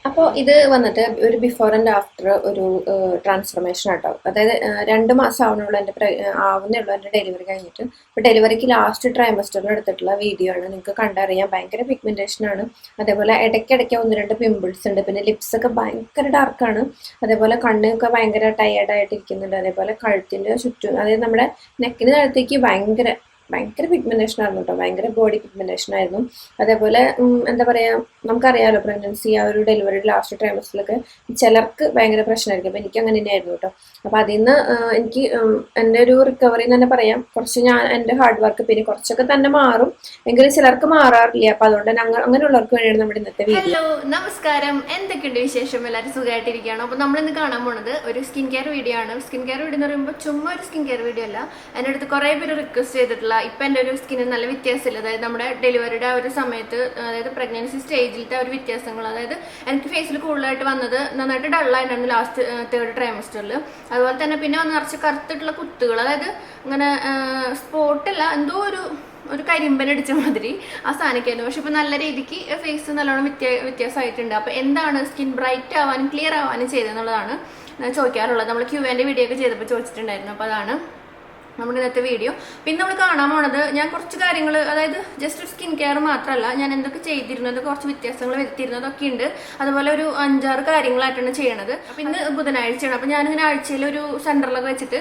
അപ്പോൾ ഇത് വന്നിട്ട് ഒരു ബിഫോർ ആൻഡ് ആഫ്റ്റർ ഒരു ട്രാൻസ്ഫോർമേഷൻ ആട്ടോ. അതായത് 2 മാസം ആവുന്നുള്ളൂ ആവുന്നുള്ളൂ എൻ്റെ ഡെലിവറി കഴിഞ്ഞിട്ട്. അപ്പോൾ ഡെലിവറിക്ക് ലാസ്റ്റ് ട്രൈമസ്റ്ററിൽ എടുത്തിട്ടുള്ള വീഡിയോ ആണ്. നിങ്ങൾക്ക് കണ്ടറിയാം, ഭയങ്കര പിഗ്മെന്റേഷൻ ആണ്. അതേപോലെ ഇടയ്ക്കിടയ്ക്ക് 1-2 പിമ്പിൾസ് ഉണ്ട്. പിന്നെ ലിപ്സ് ഒക്കെ ഭയങ്കര ഡാർക്കാണ്. അതേപോലെ കണ്ണൊക്കെ ഭയങ്കര ടയേർഡായിട്ട് ഇരിക്കുന്നുണ്ട്. അതേപോലെ കഴുത്തിൻ്റെ ചുറ്റും, അതായത് നമ്മുടെ നെക്കിന് താഴത്തേക്ക് ഭയങ്കര ഭയങ്കര പിഗ്മെന്റേഷൻ ആയിരുന്നു കേട്ടോ. ഭയങ്കര ബോഡി പിഗ്മെന്റേഷൻ ആയിരുന്നു. അതേപോലെ എന്താ പറയുക, നമുക്കറിയാമല്ലോ പ്രഗ്നൻസി ആ ഒരു ഡെലിവറി ലാസ്റ്റ് ട്രൈമസ്റ്ററിലൊക്കെ ചിലർക്ക് ഭയങ്കര പ്രശ്നമായിരിക്കും. അപ്പോൾ എനിക്ക് അങ്ങനെ തന്നെയായിരുന്നു കേട്ടോ. അപ്പോൾ അതിൽ നിന്ന് എനിക്ക് എൻ്റെ ഒരു റിക്കവറി എന്ന് തന്നെ പറയാം. കുറച്ച് ഞാൻ എൻ്റെ ഹാർഡ് വർക്ക് പിന്നെ കുറച്ചൊക്കെ തന്നെ മാറും, എങ്കിലും ചിലർക്ക് മാറാറില്ല. അപ്പോൾ അതുകൊണ്ട് തന്നെ അങ്ങനെയുള്ളവർക്ക് വേണ്ടിയാണ് നമ്മുടെ ഇന്നത്തെ വീഡിയോ. ഹലോ, നമസ്കാരം. എന്തൊക്കെയുണ്ട് വിശേഷം? എല്ലാവരും സുഖമായിട്ടിരിക്കുകയാണ്. അപ്പോൾ നമ്മളിന്ന് കാണാൻ പോണത് ഒരു സ്കിൻ കെയർ വീഡിയോ ആണ്. സ്കിൻ കെയർ വീഡിയോ എന്ന് പറയുമ്പോൾ ചുമ്മാ ഒരു സ്കിൻ കെയർ വീഡിയോ അല്ല. എൻ്റെ അടുത്ത് കുറേ പേര് റിക്വസ്റ്റ് ചെയ്തിട്ടുള്ള, ഇപ്പം എൻ്റെ ഒരു സ്കിന്നിന് നല്ല വ്യത്യാസമില്ല, അതായത് നമ്മുടെ ഡെലിവറിയുടെ ആ ഒരു സമയത്ത്, അതായത് പ്രഗ്നൻസി സ്റ്റേജിലത്തെ ആ ഒരു വ്യത്യാസങ്ങൾ, അതായത് എനിക്ക് ഫേസിൽ കൂടുതലായിട്ട് വന്നത് നന്നായിട്ട് ഡള്ളായിട്ടായിരുന്നു ലാസ്റ്റ് 3rd ട്രൈമസ്റ്ററിൽ. അതുപോലെ തന്നെ പിന്നെ വന്ന് നിറച്ച് കറുത്തിട്ടുള്ള കുത്തുകൾ, അതായത് ഇങ്ങനെ സ്പോട്ടല്ല, എന്തോ ഒരു കരിമ്പനടിച്ച മാതിരി ആ സാധനമായിരുന്നു. പക്ഷെ ഇപ്പൊ നല്ല രീതിക്ക് ഫേസ് നല്ലോണം വ്യത്യാസമായിട്ടുണ്ട്. അപ്പൊ എന്താണ് സ്കിൻ ബ്രൈറ്റ് ആവാനും ക്ലിയർ ആവാനും ചെയ്തെന്നുള്ളതാണ് ചോദിക്കാറുള്ളത്. നമ്മൾ Q&A വീഡിയോ ഒക്കെ ചെയ്തപ്പോൾ ചോദിച്ചിട്ടുണ്ടായിരുന്നു. അപ്പൊ അതാണ് നമ്മുടെ ഇന്നത്തെ വീഡിയോ. പിന്നെ നമ്മൾ കാണാൻ പോണത് ഞാൻ കുറച്ച് കാര്യങ്ങൾ, അതായത് ജസ്റ്റ് ഒരു സ്കിൻ കെയർ മാത്രമല്ല, ഞാൻ എന്തൊക്കെ ചെയ്തിരുന്നത്, കുറച്ച് വ്യത്യാസങ്ങൾ വരുത്തിയിരുന്നതൊക്കെ ഉണ്ട്. അതുപോലെ ഒരു 5-6 കാര്യങ്ങളായിട്ടാണ് ചെയ്യണത്. അപ്പം ഇന്ന് ബുധനാഴ്ചയാണ്. അപ്പം ഞാനിങ്ങനെ ആഴ്ചയിൽ ഒരു സെന്ററിലൊക്കെ വെച്ചിട്ട്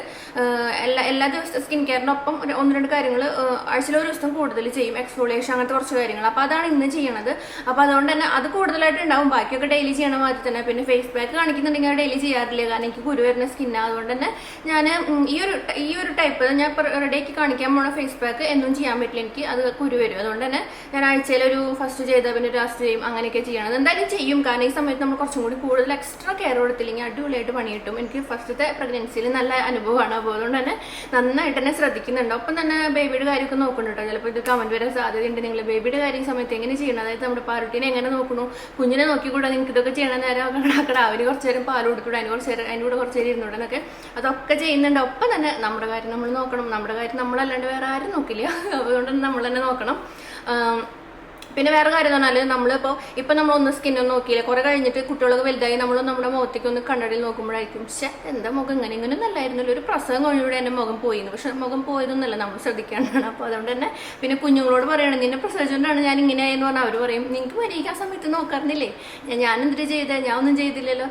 എല്ലാ ദിവസത്തെ സ്കിൻ കെയറിനൊപ്പം 1-2 കാര്യങ്ങൾ ആഴ്ചയിൽ ഒരു ദിവസം കൂടുതൽ ചെയ്യും. എക്സ്ഫോളിയേഷൻ, അങ്ങനത്തെ കുറച്ച് കാര്യങ്ങൾ. അപ്പോൾ അതാണ് ഇന്ന് ചെയ്യണത്. അപ്പോൾ അതുകൊണ്ട് തന്നെ അത് കൂടുതലായിട്ട് ഉണ്ടാവും. ബാക്കിയൊക്കെ ഡെയിലി ചെയ്യണ മാതിരി തന്നെ. പിന്നെ ഫേസ് പാക്ക് കാണിക്കുന്നുണ്ടെങ്കിൽ അത് ഡെയിലി ചെയ്യാറില്ല, കാരണം എനിക്ക് കുരു വരുന്ന സ്കിന്നാണ്. അതുകൊണ്ട് തന്നെ ഞാൻ ഈ ഒരു ടൈപ്പ് ഞാൻ റെഡിയാക്കി കാണിക്കാൻ പോണ ഫേസ് പാക്ക് എന്നും ചെയ്യാൻ പറ്റില്ല, എനിക്ക് അത് കുരു വരും. അതുകൊണ്ട് തന്നെ ഞാൻ ആഴ്ചയിൽ ഒരു ഫസ്റ്റ് ചെയ്ത പിന്നെ ലാസ്റ്റ് ചെയ്യും, അങ്ങനെയൊക്കെ ചെയ്യണം. എന്തായാലും ചെയ്യും, കാരണം ഈ സമയത്ത് നമ്മൾ കുറച്ചും കൂടി കൂടുതൽ എക്സ്ട്രാ കെയർ കൊടുത്തില്ലെങ്കിൽ അടിപൊളിയായിട്ട് പണി കിട്ടും. എനിക്ക് ഫസ്റ്റത്തെ പ്രഗ്നൻസിയിൽ നല്ല അനുഭവമാണ്. അപ്പോൾ അതുകൊണ്ട് തന്നെ നന്നായിട്ട് തന്നെ ശ്രദ്ധിക്കുന്നുണ്ട്. ഒപ്പം തന്നെ ബേബിയുടെ കാര്യമൊക്കെ നോക്കുന്നുണ്ട്. ചിലപ്പോൾ ഇത് കമന്റ് വരാൻ സാധ്യതയുണ്ട്. നിങ്ങൾ ബേബിയുടെ കാര്യം സമയത്ത് എങ്ങനെ ചെയ്യണം, അതായത് നമ്മുടെ പാറുട്ടിനെ എങ്ങനെ നോക്കണു, കുഞ്ഞിനെ നോക്കിക്കൂടെ, നിങ്ങൾക്ക് ഇതൊക്കെ ചെയ്യണം, നേരം അക്കടെ അവന് കുറച്ച് നേരം പാൽ കൊടുത്തൂടെ, അതിന് കൂടെ കുറച്ച് നേരം ഇരുന്നൂടെ എന്നൊക്കെ അതൊക്കെ ചെയ്യുന്നുണ്ട്. ഒപ്പം തന്നെ നമ്മുടെ കാര്യം നമ്മൾ നോക്കണം. നമ്മുടെ കാര്യം നമ്മളല്ലാണ്ട് വേറെ ആരും നോക്കില്ല, അതുകൊണ്ട് നമ്മൾ തന്നെ നോക്കണം. പിന്നെ വേറെ കാര്യം എന്ന് പറഞ്ഞാൽ, നമ്മളിപ്പോൾ നമ്മൾ ഒന്ന് സ്കിന്നൊന്നും നോക്കിയില്ല, കുറെ കഴിഞ്ഞിട്ട് കുട്ടികളൊക്കെ വലുതായി നമ്മൾ നമ്മുടെ മുഖത്തേക്ക് ഒന്ന് കണ്ണടിയിൽ നോക്കുമ്പോഴായിരിക്കും, പക്ഷെ എന്താ മുഖം ഇങ്ങനെ നല്ലായിരുന്നല്ലോ, ഒരു പ്രസവം കഴിഞ്ഞൂടെ എൻ്റെ മുഖം പോയിരുന്നു. പക്ഷെ മുഖം പോയതൊന്നുമല്ല, നമ്മൾ ശ്രദ്ധിക്കാനാണ്. അപ്പോൾ അതുകൊണ്ട് തന്നെ പിന്നെ കുഞ്ഞുങ്ങളോട് പറയണം, നിന്നെ പ്രസവിച്ചുകൊണ്ടാണ് ഞാൻ ഇങ്ങനെയായെന്ന് പറഞ്ഞാൽ അവർ പറയും, നിങ്ങൾക്ക് മര്യാദ ആ സമയത്ത് നോക്കാറുന്നില്ലേ, ഞാൻ എന്തിട്ട് ചെയ്തേ, ഞാൻ ഒന്നും ചെയ്തില്ലല്ലോ,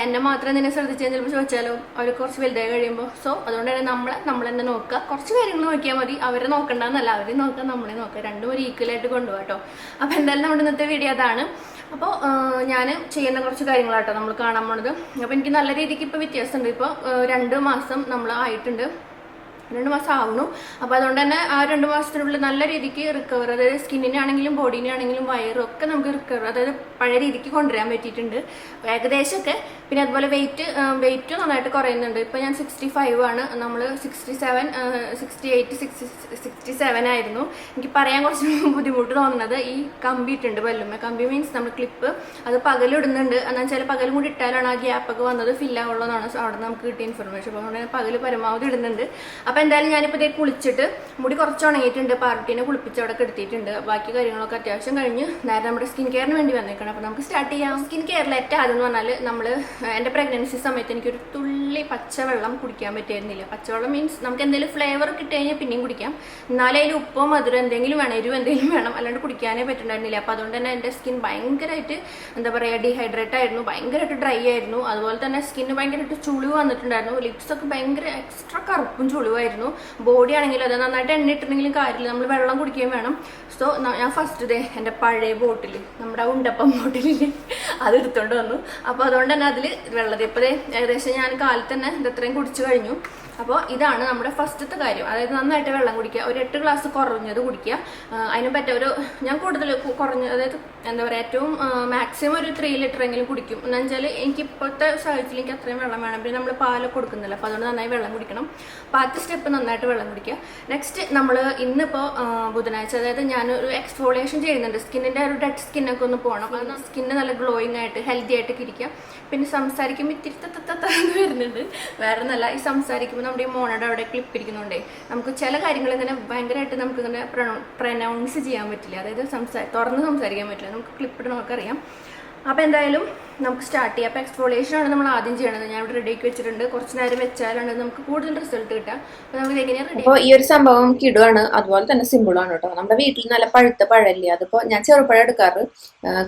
എന്നെ മാത്രം നിന്നെ ശ്രദ്ധിച്ചാൽ ചിലപ്പോൾ ചോദിച്ചാലോ, അവർ കുറച്ച് വലുതായി കഴിയുമ്പോൾ. സോ അതുകൊണ്ട് തന്നെ നമ്മൾ തന്നെ നോക്കുക. കുറച്ച് കാര്യങ്ങൾ നോക്കിയാൽ മതി, അവരെ നോക്കണ്ടെന്നല്ല, അവരെ നോക്കുക, നമ്മളെ നോക്കുക, രണ്ടും ഒരു ഈക്വലായിട്ട് കൊണ്ടുപോകാം. അപ്പൊ എന്തായാലും നമ്മുടെ ഇന്നത്തെ വീഡിയോ അതാണ്. അപ്പോൾ ഞാൻ ചെയ്യുന്ന കുറച്ച് കാര്യങ്ങളാട്ടോ നമ്മൾ കാണാൻ പോണത്. അപ്പോൾ എനിക്ക് നല്ല രീതിക്ക് ഇപ്പോൾ വ്യത്യാസമുണ്ട്. ഇപ്പോൾ 2 മാസം നമ്മൾ ആയിട്ടുണ്ട്, 2 മാസം ആവുന്നു. അപ്പോൾ അതുകൊണ്ട് തന്നെ ആ 2 മാസത്തിനുള്ളിൽ നല്ല രീതിക്ക് റിക്കവർ, അതായത് സ്കിന്നിനെ ആണെങ്കിലും ബോഡീനെ ആണെങ്കിലും വയറും ഒക്കെ നമുക്ക് റിക്കവർ, അതായത് പഴയ രീതിക്ക് കൊണ്ടുവരാൻ പറ്റിയിട്ടുണ്ട് ഏകദേശമൊക്കെ. പിന്നെ അതുപോലെ വെയിറ്റ് നന്നായിട്ട് കുറയുന്നുണ്ട്. ഇപ്പോൾ ഞാൻ 65 ആണ്, നമ്മൾ 67, 68, 67 ആയിരുന്നു. എനിക്ക് പറയാൻ കുറച്ച് ബുദ്ധിമുട്ട് തോന്നുന്നത്, ഈ കമ്പി ഇട്ടുണ്ട് പല്ലുമ്മ. കമ്പി മീൻസ് നമ്മൾ ക്ലിപ്പ്, അത് പകലിടുന്നുണ്ട്. എന്നാൽ വെച്ചാൽ പകലും കൂടി ഇട്ടാലാണ് ആ ഗ്യാപ്പൊക്കെ വന്നത് ഫില്ലാവുള്ളൂ എന്നാണ് അവിടെ നമുക്ക് കിട്ടിയ ഇൻഫർമേഷൻ. അപ്പോൾ അതുകൊണ്ട് പകൽ പരമാവധി ഇടുന്നുണ്ട്. അപ്പോൾ എന്തായാലും ഞാനിപ്പോൾ ഇതേ കുളിച്ചിട്ട് മുടി കുറച്ച് ഉണങ്ങിയിട്ടുണ്ട്, പാർട്ടിനെ കുളിപ്പിച്ച് അവിടെ കെടുത്തിയിട്ടുണ്ട്. ബാക്കി കാര്യങ്ങളൊക്കെ അത്യാവശ്യം കഴിഞ്ഞ് നേരെ നമ്മുടെ സ്കിൻ കെയറിന് വേണ്ടി വന്നേക്കണം. അപ്പോൾ നമുക്ക് സ്റ്റാർട്ട് ചെയ്യാം. സ്കിൻ കെയറിൽ ഏറ്റവും ആദ്യം എന്ന് പറഞ്ഞാൽ, എൻ്റെ പ്രഗ്നൻസി സമയത്ത് എനിക്കൊരു തുള്ളി പച്ചവെള്ളം കുടിക്കാൻ പറ്റിയിരുന്നില്ല. പച്ചവെള്ളം മീൻസ് നമുക്ക് എന്തെങ്കിലും ഫ്ലേവർ കിട്ടി കഴിഞ്ഞാൽ പിന്നെയും കുടിക്കാം, എന്നാലും അതിൽ ഉപ്പോ മധുരം എന്തെങ്കിലും വേണം, എരിവ് എന്തെങ്കിലും വേണം, അല്ലാണ്ട് കുടിക്കാനേ പറ്റുന്നുണ്ടായിരുന്നില്ല. അപ്പോൾ അതുകൊണ്ട് തന്നെ എൻ്റെ സ്കിൻ ഭയങ്കരമായിട്ട് എന്താ പറയുക, ഡീഹൈഡ്രേറ്റ് ആയിരുന്നു, ഭയങ്കരമായിട്ട് ഡ്രൈ ആയിരുന്നു. അതുപോലെ തന്നെ സ്കിന്ന് ഭയങ്കരമായിട്ട് ചുളിവ് വന്നിട്ടുണ്ടായിരുന്നു. ലിപ്സൊക്കെ ഭയങ്കര എക്സ്ട്രാ കറുപ്പും ചുളിവായിരുന്നു. ബോഡി ആണെങ്കിലും അത് നന്നായിട്ട് എണ്ണ ഇട്ടിട്ടുണ്ടെങ്കിലും കാര്യമില്ല, നമ്മൾ വെള്ളം കുടിക്കുകയും വേണം. സോ ഞാൻ ഫസ്റ്റ് എൻ്റെ പഴയ ബോട്ടിൽ, നമ്മുടെ ഉണ്ടപ്പം ബോട്ടിലില്ലേ, അത് എടുത്തോണ്ട് വന്നു. അപ്പോൾ അതുകൊണ്ട് തന്നെ അതിൽ വെള്ളം ഇപ്പോൾ ഏകദേശം ഞാൻ കാലത്ത് തന്നെ ഇത്രയും കുടിച്ചു കഴിഞ്ഞു. അപ്പോൾ ഇതാണ് നമ്മുടെ ഫസ്റ്റത്തെ കാര്യം, അതായത് നന്നായിട്ട് വെള്ളം കുടിക്കുക. ഒരു 8 ഗ്ലാസ് കുറഞ്ഞത് കുടിക്കുക. അതിന് പറ്റുക ഞാൻ കൂടുതൽ കുറഞ്ഞ, അതായത് എന്താ പറയുക, ഏറ്റവും മാക്സിമം ഒരു 3 ലിറ്റർ എങ്കിലും കുടിക്കും. എന്ന് വെച്ചാൽ എനിക്ക് ഇപ്പോഴത്തെ സാഹചര്യത്തിൽ എനിക്ക് അത്രയും വെള്ളം വേണം. പിന്നെ നമ്മൾ പാലൊക്കെ കൊടുക്കുന്നില്ല, അപ്പോൾ അതുകൊണ്ട് നന്നായി വെള്ളം കുടിക്കണം. അപ്പോൾ ആദ്യത്തെ സ്റ്റെപ്പ് നന്നായിട്ട് വെള്ളം കുടിക്കുക. നെക്സ്റ്റ് നമ്മൾ ഇന്നിപ്പോൾ ബുധനാഴ്ച, അതായത് ഞാനൊരു എക്സ്ഫോളിയേഷൻ ചെയ്യുന്നുണ്ട്. സ്കിന്നിൻ്റെ ഒരു ഡെഡ് സ്കിന്നൊക്കെ ഒന്ന് പോകണം, അപ്പോൾ സ്കിന്ന് നല്ല ഗ്ലോയിങ് ആയിട്ട് ഹെൽത്തി ആയിട്ടൊക്കെ ഇരിക്കുക. പിന്നെ സംസാരിക്കുമ്പോൾ ഇത്തിരി തത്തന്ന് വരുന്നുണ്ട്, വേറെ നല്ല ഈ സംസാരിക്കുമ്പോൾ നമ്മുടെ ഈ മോണയുടെ അവിടെ ക്ലിപ്പ് ഇരിക്കുന്നുണ്ടേ, നമുക്ക് ചില കാര്യങ്ങൾ ഇങ്ങനെ ഭയങ്കരമായിട്ട് നമുക്കിങ്ങനെ പ്രൊനൗൺസ് ചെയ്യാൻ പറ്റില്ല, അതായത് തുറന്ന് സംസാരിക്കാൻ പറ്റില്ല, നമുക്ക് ക്ലിപ്പ് ഇട്ട് നമുക്കറിയാം. അപ്പോൾ എന്തായാലും നമുക്ക് സ്റ്റാർട്ട് ചെയ്യാം. അപ്പോൾ എക്സ്ഫോളിയേഷൻ ആണ് നമ്മൾ ആദ്യം ചെയ്യണത്. ഞാൻ ഇവിടെ റെഡി ആക്കി വെച്ചിട്ടുണ്ട്. കുറച്ച് നേരം വെച്ചാലാണ് നമുക്ക് കൂടുതൽ റിസൾട്ട് കിട്ടുക. അപ്പോൾ നമുക്ക് എങ്ങനെയാണ് റെഡി. അപ്പോൾ ഈ ഒരു സംഭവം കിടുവാണ്, അതുപോലെ തന്നെ സിമ്പിളാണ് കേട്ടോ. നമ്മുടെ വീട്ടിൽ നല്ല പഴുത്ത പഴമില്ലേ, അതിപ്പോൾ ഞാൻ ചെറുപഴം എടുക്കാറ്.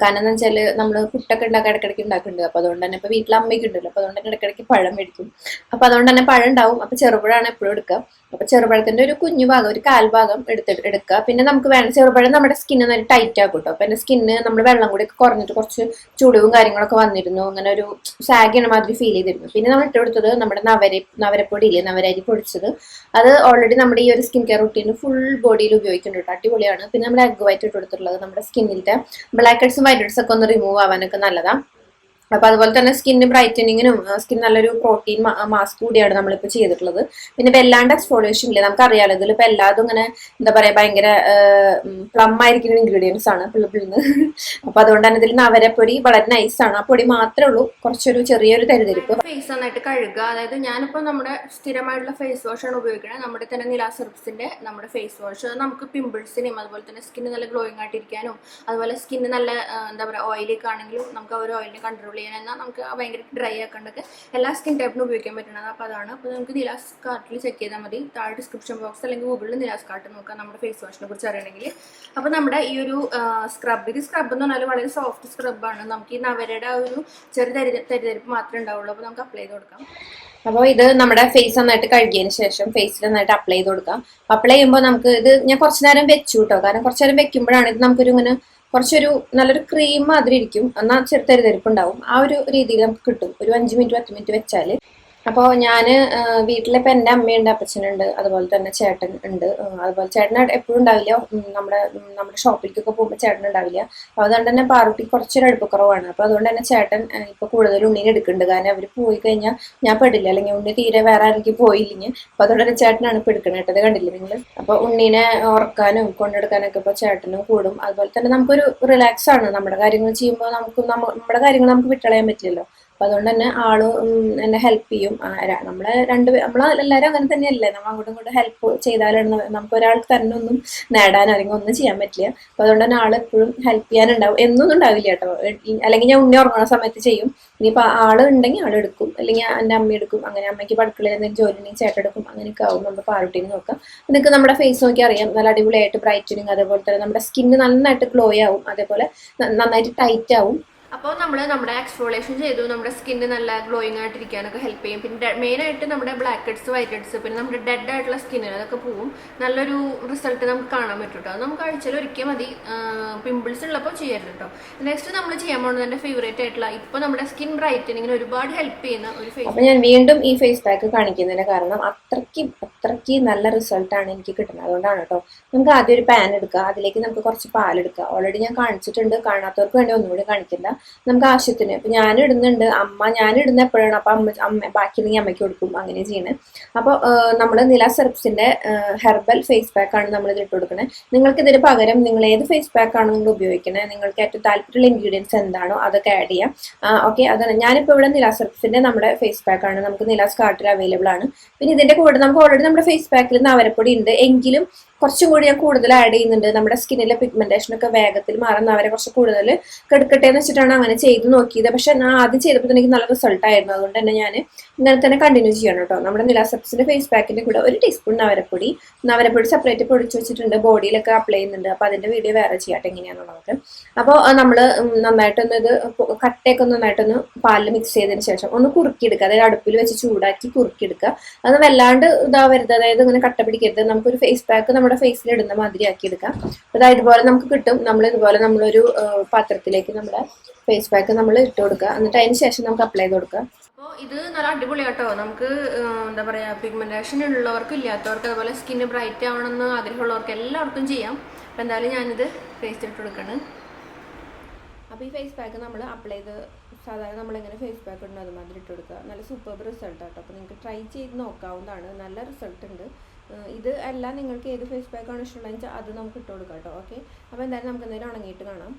കാരണം എന്ന് വെച്ചാൽ നമ്മൾ പുട്ടൊക്കെ ഉണ്ടാക്കാൻ ഇടയ്ക്കിടയ്ക്ക് ഉണ്ടാക്കുന്നുണ്ട്. അപ്പോൾ അതുകൊണ്ട് തന്നെ ഇപ്പോൾ വീട്ടിൽ അമ്മയ്ക്ക് ഉണ്ടല്ലോ, അപ്പോൾ അതുകൊണ്ട് തന്നെ ഇടയ്ക്കിടയ്ക്ക് പഴം മേടിക്കും. അപ്പോൾ അതുകൊണ്ട് തന്നെ പഴം ഉണ്ടാവും. അപ്പോൾ ചെറുപഴമാണ് എപ്പോഴും എടുക്കുക. അപ്പോൾ ചെറുപഴത്തിൻ്റെ ഒരു കുഞ്ഞു ഭാഗം, ഒരു കാൽഭാഗം എടുക്കുക. പിന്നെ നമുക്ക് വേണം, ചെറുപഴം നമ്മുടെ സ്കിന്ന് നല്ല ടൈറ്റ് ആക്കും കേട്ടോ. അപ്പോൾ എൻ്റെ സ്കിന്ന് നമ്മൾ വെള്ളം കൂടി കുറഞ്ഞിട്ട് കുറച്ച് ചുളിവും കാര്യങ്ങളൊക്കെ വന്നിരുന്നു. അങ്ങനെ ഒരു സാഗിണ മാതിരി ഫീൽ ചെയ്തിരുന്നു. പിന്നെ നമ്മൾ ഇട്ട് കൊടുത്തത് നമ്മുടെ നവരപ്പൊടിയില്ലേ, നവരരി പൊടിച്ചത്. അത് ഓൾറെഡി നമ്മുടെ ഈ ഒരു സ്കിൻ കെയർ റുട്ടീന് ഫുൾ ബോഡിയിൽ ഉപയോഗിക്കുന്നുണ്ട് കേട്ടോ, അടിപൊളിയാണ്. പിന്നെ നമ്മൾ എഗ് വൈറ്റ് ഇട്ട് കൊടുത്തിട്ടുള്ളത് നമ്മുടെ സ്കിന്നിലത്തെ ബ്ലാക്ക് ഹെഡ്സും വൈറ്റ് ഹെഡ്സും ഒക്കെ ഒന്ന് റിമൂവ് ആവാനൊക്കെ നല്ലതാണ്. അപ്പോൾ അതുപോലെ തന്നെ സ്കിന്ന് ബ്രൈറ്റനിങ്ങിനും സ്കിൻ നല്ലൊരു പ്രോട്ടീൻ മാസ്ക് കൂടിയാണ് നമ്മളിപ്പോൾ ചെയ്തിട്ടുള്ളത്. പിന്നെ വെല്ലാണ്ട് എക്സ്ഫോളിയേഷൻ ഇല്ലേ, നമുക്കറിയാലോ ഇതിലിപ്പോൾ എല്ലാതും ഇങ്ങനെ എന്താ പറയുക ഭയങ്കര പ്ലം ആയിരിക്കുന്ന ഇൻഗ്രീഡിയൻസ് ആണ് പിള്ളിന്ന്. അപ്പോൾ അതുകൊണ്ട് തന്നെ ഇതിൽ നവരപ്പൊടി വളരെ നൈസാണ്. ആ പൊടി മാത്രമേ ഉള്ളൂ കുറച്ചൊരു ചെറിയൊരു തരിതരിപ്പ്. ഫേസ് നന്നായിട്ട് കഴുകുക. അതായത് ഞാനിപ്പോൾ നമ്മുടെ സ്ഥിരമായിട്ടുള്ള ഫേസ് വാഷാണ് ഉപയോഗിക്കുന്നത്. നമ്മുടെ തന്നെ നിലാസ് ഹെർബ്സിന്റെ നമ്മുടെ ഫേസ് വാഷ് നമുക്ക് പിമ്പിൾസിനെയും അതുപോലെ തന്നെ സ്കിന്ന് നല്ല ഗ്ലോയിങ് ആയിട്ടിരിക്കാനും അതുപോലെ സ്കിന്ന് നല്ല എന്താ പറയുക ഓയിലേക്ക് ആണെങ്കിലും നമുക്ക് ആ ഒരു ഓയിലിനെ കൺട്രോൾ എന്നാൽ നമുക്ക് ഭയങ്കര ഡ്രൈ ആക്കാണ്ടൊക്കെ എല്ലാ സ്കിൻ ടൈപ്പിനും ഉപയോഗിക്കാൻ പറ്റുന്നത്. അപ്പോൾ അതാണ്. അപ്പോൾ നമുക്ക് നിലാസ് കാർട്ടിൽ ചെക്ക് ചെയ്താൽ മതി. താഴെ ഡിസ്ക്രിപ്ഷൻ ബോക്സ് അല്ലെങ്കിൽ ഗൂഗിളിൽ നിലാസ് കാർട്ട് നോക്കാം നമ്മുടെ ഫേസ് വാഷിനെ കുറിച്ച് അറിയണമെങ്കിൽ. അപ്പോൾ നമ്മുടെ ഈ ഒരു സ്ക്രബ്, ഇത് സ്ക്രബ് എന്ന് പറഞ്ഞാൽ വളരെ സോഫ്റ്റ് സ്ക്രബാണ്. നമുക്ക് ഈ നവരയുടെ ആ ഒരു ചെറിയ തരിതരിപ്പ് മാത്രമേ ഉണ്ടാവുള്ളൂ. അപ്പോൾ നമുക്ക് അപ്ലൈ ചെയ്ത് കൊടുക്കാം. അപ്പോൾ ഇത് നമ്മുടെ ഫേസ് നന്നായിട്ട് കഴുകിയതിന് ശേഷം ഫേസിൽ നന്നായിട്ട് അപ്ലൈ ചെയ്ത് കൊടുക്കാം. അപ്ലൈ ചെയ്യുമ്പോൾ നമുക്ക് ഇത് ഞാൻ കുറച്ച് നേരം വെച്ചു കേട്ടോ. കാരണം കുറച്ച് നേരം വെക്കുമ്പോഴാണ് ഇത് നമുക്കൊരു ഇങ്ങനെ കുറച്ചൊരു നല്ലൊരു ക്രീം മാതിരി ഇരിക്കും. എന്നാൽ ചെറുതരിതരിപ്പുണ്ടാവും. ആ ഒരു രീതിയിൽ നമുക്ക് കിട്ടും. ഒരു 5 മിനിറ്റ് 10 മിനിറ്റ് വെച്ചാൽ. അപ്പോൾ ഞാൻ വീട്ടിലിപ്പോൾ എൻ്റെ അമ്മയുണ്ട്, അപ്പച്ചനുണ്ട്, അതുപോലെ തന്നെ ചേട്ടൻ ഉണ്ട്. അതുപോലെ ചേട്ടൻ എപ്പോഴും ഉണ്ടാവില്ല. നമ്മുടെ ഷോപ്പിലേക്കൊക്കെ പോകുമ്പോൾ ചേട്ടൻ ഉണ്ടാവില്ല. അപ്പോൾ അതുകൊണ്ട് തന്നെ പാറുട്ടി കുറച്ചൊരു അടുപ്പക്കുറവാണ്. അപ്പോൾ അതുകൊണ്ട് തന്നെ ചേട്ടൻ ഇപ്പോൾ കൂടുതൽ ഉണ്ണീനെ എടുക്കുന്നുണ്ട്. കാരണം അവർ പോയി കഴിഞ്ഞാൽ ഞാൻ പെടില്ല, അല്ലെങ്കിൽ ഉണ്ണി തീരെ വേറെ ആരെങ്കിലും പോയില്ലെങ്കിൽ. അപ്പോൾ അതുകൊണ്ട് തന്നെ ചേട്ടനാണ് ഇപ്പോൾ എടുക്കുന്നത് കേട്ടത്, കണ്ടില്ലേ നിങ്ങൾ. അപ്പോൾ ഉണ്ണീനെ ഉറക്കാനും കൊണ്ടെടുക്കാനൊക്കെ ഇപ്പോൾ ചേട്ടനും കൂടും. അതുപോലെ തന്നെ നമുക്കൊരു റിലാക്സ് ആണ്. നമ്മുടെ കാര്യങ്ങൾ ചെയ്യുമ്പോൾ നമ്മുടെ കാര്യങ്ങൾ നമുക്ക് വിട്ടളയാൻ പറ്റില്ലല്ലോ. അപ്പോൾ അതുകൊണ്ട് തന്നെ ആള് എന്നെ ഹെൽപ്പ് ചെയ്യും. നമ്മളെല്ലാവരും അങ്ങനെ തന്നെയല്ലേ, നമ്മൾ അങ്ങോട്ടും ഇങ്ങോട്ടും ഹെൽപ്പ് ചെയ്താലാണ് നമുക്ക് ഒരാൾക്ക് തന്നെ ഒന്നും നേടാനോ അല്ലെങ്കിൽ ഒന്നും ചെയ്യാൻ പറ്റില്ല. അപ്പോൾ അതുകൊണ്ട് തന്നെ ആൾ എപ്പോഴും ഹെൽപ്പ് ചെയ്യാനുണ്ടാവും. എന്നൊന്നും ഉണ്ടാവില്ല കേട്ടോ. അല്ലെങ്കിൽ ഞാൻ ഉണ്ണി ഉറങ്ങുന്ന സമയത്ത് ചെയ്യും. ഇനിയിപ്പോൾ ആൾ ഉണ്ടെങ്കിൽ ആൾ എടുക്കും, അല്ലെങ്കിൽ എൻ്റെ അമ്മ എടുക്കും. അങ്ങനെ അമ്മയ്ക്ക് അടുക്കളയിൽ എന്തെങ്കിലും ജോലി ഉണ്ടെങ്കിൽ ചേട്ടൻ എടുക്കും. അങ്ങനെയൊക്കെ ആവും. നമ്മുടെ പാറുട്ടീനെ നോക്കാം. നിങ്ങൾക്ക് നമ്മുടെ ഫേസ് നോക്കി അറിയാം, നല്ല അടിപൊളിയായിട്ട് ബ്രൈറ്റനിങ്, അതേപോലെ തന്നെ നമ്മുടെ സ്കിന്ന് നന്നായിട്ട് ഗ്ലോ ആവും, അതേപോലെ നന്നായിട്ട് ടൈറ്റ് ആവും. അപ്പോൾ നമ്മൾ നമ്മുടെ എക്സ്ഫോളിയേഷൻ ചെയ്തു, നമ്മുടെ സ്കിന്ന് നല്ല ഗ്ലോയിങ് ആയിട്ടിരിക്കാനൊക്കെ ഹെൽപ്പ് ചെയ്യും. പിന്നെ മെയിനായിട്ട് നമ്മുടെ ബ്ലാക്ക് ഹെഡ്സ് വൈറ്റ് ഹെഡ്സ് പിന്നെ നമ്മുടെ ഡെഡ് ആയിട്ടുള്ള സ്കിന്നിന് അതൊക്കെ പോവും. നല്ലൊരു റിസൾട്ട് നമുക്ക് കാണാൻ പറ്റും കേട്ടോ. നമുക്ക് ആഴ്ചയിൽ ഒരിക്കൽ മതി. പിമ്പിൾസ് ഉള്ളപ്പോൾ ചെയ്യരുത് കേട്ടോ. നെക്സ്റ്റ് നമ്മൾ ചെയ്യാൻ പോകുന്നത് എൻ്റെ ഫേവറേറ്റ് ആയിട്ടുള്ള ഇപ്പോൾ നമ്മുടെ സ്കിൻ ബ്രൈറ്റനിങ്ങിന് ഒരുപാട് ഹെൽപ്പ് ചെയ്യുന്ന ഒരു ഫേസ്. അപ്പോൾ ഞാൻ വീണ്ടും ഈ ഫേസ് പാക്ക് കാണിക്കുന്നതിന് കാരണം അത്രയ്ക്ക് നല്ല റിസൾട്ടാണ് എനിക്ക് കിട്ടുന്നത്. അതുകൊണ്ടാണ് കേട്ടോ. നമുക്ക് ആദ്യം ഒരു പാൻ എടുക്കുക, അതിലേക്ക് നമുക്ക് കുറച്ച് പാലെടുക്കുക. ഓൾറെഡി ഞാൻ കാണിച്ചിട്ടുണ്ട്, കാണാത്തവർക്ക് വേണ്ടി ഒന്നുകൂടി കാണിക്കില്ല. നമുക്ക് ആവശ്യത്തിന് ഇപ്പം ഞാൻ ഇടുന്നുണ്ട്, ഞാൻ ഇടുന്ന എപ്പോഴാണ്, അപ്പം അമ്മ ബാക്കിയുണ്ടെങ്കിൽ അമ്മയ്ക്ക് കൊടുക്കും, അങ്ങനെ ചെയ്യണേ. അപ്പോൾ നമ്മൾ നിലാസ് ഹെർബ്സിന്റെ ഹെർബൽ ഫേസ് പാക്ക് ആണ് നമ്മൾ ഇത് ഇട്ട് കൊടുക്കണേ. നിങ്ങൾക്ക് ഇതിന് പകരം നിങ്ങൾ ഏത് ഫേസ് പാക്ക് ആണ് നിങ്ങൾ ഉപയോഗിക്കണേ, നിങ്ങൾക്ക് ഏറ്റവും താല്പര്യമുള്ള ഇൻഗ്രീഡിയൻസ് എന്താണോ അതൊക്കെ ആഡ് ചെയ്യാം. ഓക്കെ, അതാണ് ഞാനിപ്പോൾ ഇവിടെ നിലാസ് ഹെർബ്സിന്റെ നമ്മുടെ ഫേസ് പാക്ക് ആണ്, നമുക്ക് നിലാസ് കാർട്ടിൽ അവൈലബിൾ ആണ്. പിന്നെ ഇതിന്റെ കൂടെ നമുക്ക് ഓൾറെഡി നമ്മുടെ ഫേസ് പാക്കിൽ നവരപ്പൊടി ഉണ്ട്, എങ്കിലും കുറച്ചും കൂടി ഞാൻ കൂടുതൽ ആഡ് ചെയ്യുന്നുണ്ട്. നമ്മുടെ സ്കിന്നിലെ പിഗ്മെന്റേഷൻ ഒക്കെ വേഗത്തിൽ മാറുന്ന അവരെ കുറച്ച് കൂടുതൽ കെടുക്കട്ടെ എന്ന് വെച്ചിട്ടാണ് അങ്ങനെ ചെയ്ത് നോക്കിയത്. പക്ഷെ ഞാൻ ആദ്യം ചെയ്തപ്പോൾ എനിക്ക് നല്ല റിസൾട്ട് ആയിരുന്നു. അതുകൊണ്ട് തന്നെ ഞാൻ ഇങ്ങനെ തന്നെ കണ്ടിന്യൂ ചെയ്യണം കേട്ടോ. നമ്മുടെ നിലാസ് ഹെർബ്സിന്റെ ഫേസ് പാക്കിന്റെ കൂടെ 1 ടീസ്പൂൺ നവരപ്പൊടി സെപ്പറേറ്റ് പൊടിച്ച് വെച്ചിട്ടുണ്ട്, ബോഡിയിലൊക്കെ അപ്ലൈ ചെയ്യുന്നുണ്ട്. അപ്പോൾ അതിന്റെ വീഡിയോ വേറെ ചെയ്യാട്ടെ എങ്ങനെയാണെന്നുള്ളത്. അപ്പോൾ നമ്മൾ നന്നായിട്ടൊന്ന് ഇത് കട്ടയൊക്കെ നന്നായിട്ടൊന്ന് പാലിൽ മിക്സ് ചെയ്തതിന് ശേഷം ഒന്ന് കുറുക്കിയെടുക്കുക. അതായത് അടുപ്പിൽ വെച്ച് ചൂടാക്കി കുറുക്കിയെടുക്കുക. അത് വല്ലാണ്ട് ഇതാവരുത്, അതായത് ഇങ്ങനെ കട്ട പിടിക്കരുത്. നമുക്കൊരു ഫേസ് പാക്ക് നമ്മുടെ ഫേസിൽ ഇടുന്ന മാതിരി ആക്കി എടുക്കാം. അതായത് ഇതുപോലെ നമുക്ക് കിട്ടും. നമ്മളൊരു പാത്രത്തിലേക്ക് നമ്മുടെ ഫേസ് പാക്ക് നമ്മൾ ഇട്ട് കൊടുക്കുക. എന്നിട്ട് അതിന് ശേഷം നമുക്ക് അപ്ലൈ ചെയ്ത് കൊടുക്കുക. അപ്പോൾ ഇത് നല്ല അടിപൊളിയാട്ടോ. നമുക്ക് എന്താ പറയുക, പിഗ്മെന്റേഷൻ ഉള്ളവർക്കും ഇല്ലാത്തവർക്ക് അതുപോലെ സ്കിന്ന് ബ്രൈറ്റ് ആവണമെന്ന് ആഗ്രഹമുള്ളവർക്ക് എല്ലാവർക്കും ചെയ്യാം. അപ്പോൾ എന്തായാലും ഞാനിത് ഫേസ് ഇട്ട് കൊടുക്കണം. അപ്പോൾ ഈ ഫേസ് പാക്ക് നമ്മൾ അപ്ലൈ ചെയ്ത് സാധാരണ നമ്മളെങ്ങനെ ഫേസ് പാക്ക് ഉണ്ടോ അതുമാതിരി ഇട്ട് കൊടുക്കുക. നല്ല സൂപ്പർബ് റിസൾട്ട് ആട്ടോ. അപ്പോൾ നിങ്ങൾക്ക് ട്രൈ ചെയ്ത് നോക്കാവുന്നതാണ്, നല്ല റിസൾട്ട് ഉണ്ട്. ഇത് എല്ലാം നിങ്ങൾക്ക് ഏത് ഫേസ് പാക്കാണ് ഇഷ്ടമുള്ളതെന്ന് വെച്ചാൽ അത് നമുക്ക് ഇട്ട് കൊടുക്കാം കേട്ടോ. ഓക്കെ, അപ്പോൾ എന്തായാലും നമുക്ക് എന്തെങ്കിലും ഉണങ്ങിയിട്ട് കാണാം.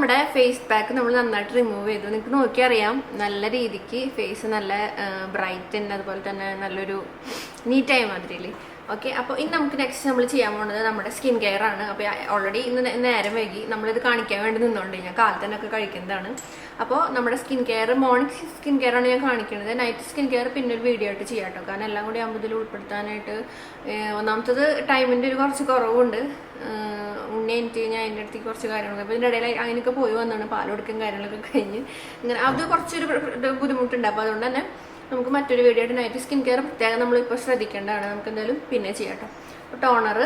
നമ്മുടെ ഫേസ് പാക്ക് നമ്മൾ നന്നായിട്ട് റിമൂവ് ചെയ്തു. നിങ്ങൾക്ക് നോക്കിയറിയാം നല്ല രീതിക്ക് ഫേസ് നല്ല ബ്രൈറ്റ് ഉണ്ട്, അതുപോലെ തന്നെ നല്ലൊരു നീറ്റായ മാതിരിയില്ലേ. ഓക്കെ, അപ്പോൾ ഇന്ന് നമുക്ക് നെക്സ്റ്റ് നമ്മൾ ചെയ്യാൻ പോകുന്നത് നമ്മുടെ സ്കിൻ കെയർ ആണ്. അപ്പോൾ ഓൾറെഡി ഇന്ന് നേരം വൈകി നമ്മളിത് കാണിക്കാൻ വേണ്ടി നിന്നുകൊണ്ട് ഞാൻ കാലത്തന്നൊക്കെ കഴിക്കുന്നതാണ്. അപ്പോൾ നമ്മുടെ skin care morning skin care ആണ് ഞാൻ കാണിക്കുന്നത്. നൈറ്റ് സ്കിൻ കെയർ പിന്നെ ഒരു വീഡിയോ ആയിട്ട് ചെയ്യാം കേട്ടോ. കാരണം എല്ലാം കൂടി ആകുമ്പോൾ ഇതിൽ ഉൾപ്പെടുത്താനായിട്ട് ഒന്നാമത്തത് ടൈമിൻ്റെ ഒരു കുറച്ച് കുറവുണ്ട്. ഉണ്ണി എനിക്ക് ഞാൻ എൻ്റെ അടുത്തേക്ക് കുറച്ച് കാര്യങ്ങളൊക്കെ അപ്പോൾ ഇതിൻ്റെ ഇടയിൽ അതിനൊക്കെ പോയി വന്നാണ് പാലൊടുക്കും കാര്യങ്ങളൊക്കെ കഴിഞ്ഞ് ഇങ്ങനെ അത് കുറച്ചൊരു ബുദ്ധിമുട്ടുണ്ട്. അപ്പോൾ അതുകൊണ്ട് തന്നെ നമുക്ക് മറ്റൊരു വീഡിയോ ആയിട്ട് നൈറ്റ് സ്കിൻ കെയർ പ്രത്യേകം നമ്മളിപ്പോൾ ശ്രദ്ധിക്കേണ്ടതാണ്. നമുക്ക് എന്തായാലും പിന്നെ ചെയ്യാം കേട്ടോ. അപ്പോൾ ടോണർ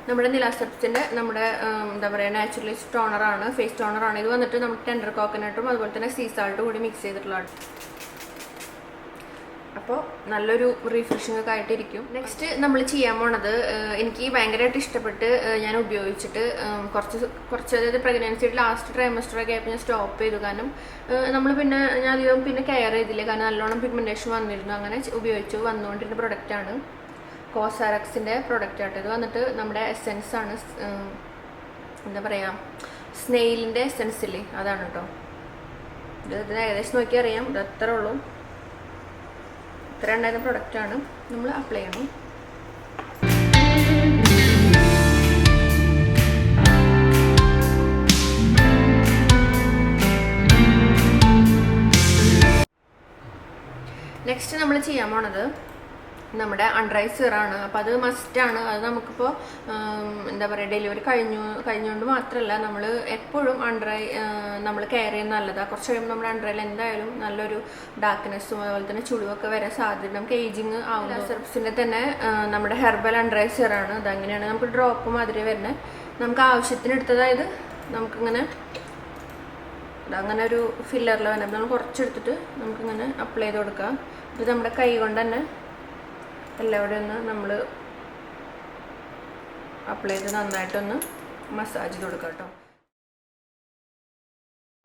നമ്മുടെ നിലാസ് ഹെർബ്സിൻ്റെ നമ്മുടെ എന്താ പറയുക നാച്ചുറലൈസ് ടോണറാണ്, ഫേസ് ടോണറാണ്. ഇത് വന്നിട്ട് നമുക്ക് ടെൻഡർ കോക്കനട്ടും അതുപോലെ തന്നെ സീ സാൾട്ടും കൂടി മിക്സ് ചെയ്തിട്ടുള്ളതാണ്. അപ്പോൾ നല്ലൊരു റീഫ്രഷിംഗ് ഒക്കെ ആയിട്ടിരിക്കും. നെക്സ്റ്റ് നമ്മൾ ചെയ്യാൻ പോണത് എനിക്ക് ഭയങ്കരമായിട്ട് ഇഷ്ടപ്പെട്ട് ഞാൻ ഉപയോഗിച്ചിട്ട് കുറച്ച് അതായത് പ്രഗ്നൻസിയുടെ ലാസ്റ്റ് ട്രൈമസ്റ്ററൊക്കെ ആയപ്പോൾ ഞാൻ സ്റ്റോപ്പ് ചെയ്തു. കാരണം നമ്മൾ പിന്നെ ഞാൻ അധികം പിന്നെ കെയർ ചെയ്തില്ല. കാരണം നല്ലോണം പിഗ്മെൻറ്റേഷൻ വന്നിരുന്നു. അങ്ങനെ ഉപയോഗിച്ചു വന്നുകൊണ്ടിരുന്ന പ്രൊഡക്റ്റാണ് കോസാറക്സിൻ്റെ പ്രൊഡക്റ്റ് ആയിട്ട്. ഇത് വന്നിട്ട് നമ്മുടെ എസെൻസ് ആണ്, എന്താ പറയുക സ്നെയിലിൻ്റെ എസെൻസ് ഇല്ലേ, അതാണ് കേട്ടോ. ഇത് ഏകദേശം നോക്കി അറിയാം. ഇത് അത്ര ഉള്ളൂ, ഇത്ര ഉണ്ടായിരുന്ന പ്രൊഡക്റ്റാണ്. നമ്മൾ അപ്ലൈ ചെയ്യണം. നെക്സ്റ്റ് നമ്മൾ ചെയ്യാൻ പോണത് നമ്മുടെ അണ്ടർ ഐ സിറാണ്. അപ്പോൾ അത് മസ്റ്റാണ്. അത് നമുക്കിപ്പോൾ എന്താ പറയുക ഡെലിവറി കഴിഞ്ഞുകൊണ്ട് മാത്രമല്ല നമ്മൾ എപ്പോഴും അണ്ടർ ഐ നമ്മൾ കെയർ ചെയ്യുന്നത് നല്ലതാണ്. കുറച്ച് കഴിയുമ്പോൾ നമ്മുടെ അണ്ടർ ഐയിൽ എന്തായാലും നല്ലൊരു ഡാർക്ക്നെസ്സും അതുപോലെ തന്നെ ചുളിവൊക്കെ വരാൻ സാധ്യത. നമുക്ക് ഏജിങ് ആവുന്ന സെർബ്സിൻ്റെ തന്നെ നമ്മുടെ ഹെർബൽ അണ്ടർ ഐ സിറാണ്. അതങ്ങനെയാണ് നമുക്ക് ഡ്രോപ്പ് മാതിരി വരുന്നത്. നമുക്ക് ആവശ്യത്തിന് എടുത്തതായത് നമുക്കിങ്ങനെ അങ്ങനെ ഒരു ഫില്ലറിൽ വരണം. നമ്മൾ കുറച്ചെടുത്തിട്ട് നമുക്കിങ്ങനെ അപ്ലൈ ചെയ്ത് കൊടുക്കാം. ഇത് നമ്മുടെ കൈ കൊണ്ട് തന്നെ എല്ലാവരും ഒന്ന് നമ്മൾ അപ്ലൈ ചെയ്ത് നന്നായിട്ടൊന്ന് മസാജ് ചെയ്ത് കൊടുക്കാം കേട്ടോ.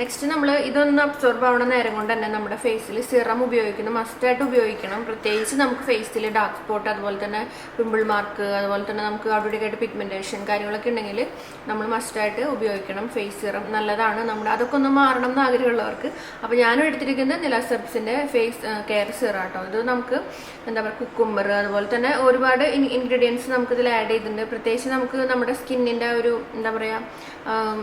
നെക്സ്റ്റ് നമ്മൾ ഇതൊന്ന് അബ്സോർബ് ആവുന്ന നേരം കൊണ്ട് തന്നെ നമ്മുടെ ഫേസിൽ സിറം ഉപയോഗിക്കണം, മസ്റ്റായിട്ട് ഉപയോഗിക്കണം. പ്രത്യേകിച്ച് നമുക്ക് ഫേസിൽ ഡാർക്ക് സ്പോട്ട് അതുപോലെ തന്നെ പിമ്പിൾ മാർക്ക് അതുപോലെ തന്നെ നമുക്ക് അവിടെയായിട്ട് പിഗ്മെൻറ്റേഷൻ കാര്യങ്ങളൊക്കെ ഉണ്ടെങ്കിൽ നമ്മൾ മസ്റ്റായിട്ട് ഉപയോഗിക്കണം ഫേസ് സിറം. നല്ലതാണ് നമ്മുടെ അതൊക്കെ ഒന്ന് മാറണം എന്ന് ആഗ്രഹമുള്ളവർക്ക്. അപ്പോൾ ഞാനും എടുത്തിരിക്കുന്നത് നിലാസ് ഹെർബ്സിൻ്റെ ഫേസ് കെയർ സിറം കേട്ടോ. ഇത് നമുക്ക് എന്താ പറയുക കുക്കുംബർ അതുപോലെ തന്നെ ഒരുപാട് ഇൻഗ്രീഡിയൻസ് നമുക്കിതിൽ ആഡ് ചെയ്തിട്ടുണ്ട്. പ്രത്യേകിച്ച് നമുക്ക് നമ്മുടെ സ്കിന്നിൻ്റെ ഒരു എന്താ പറയുക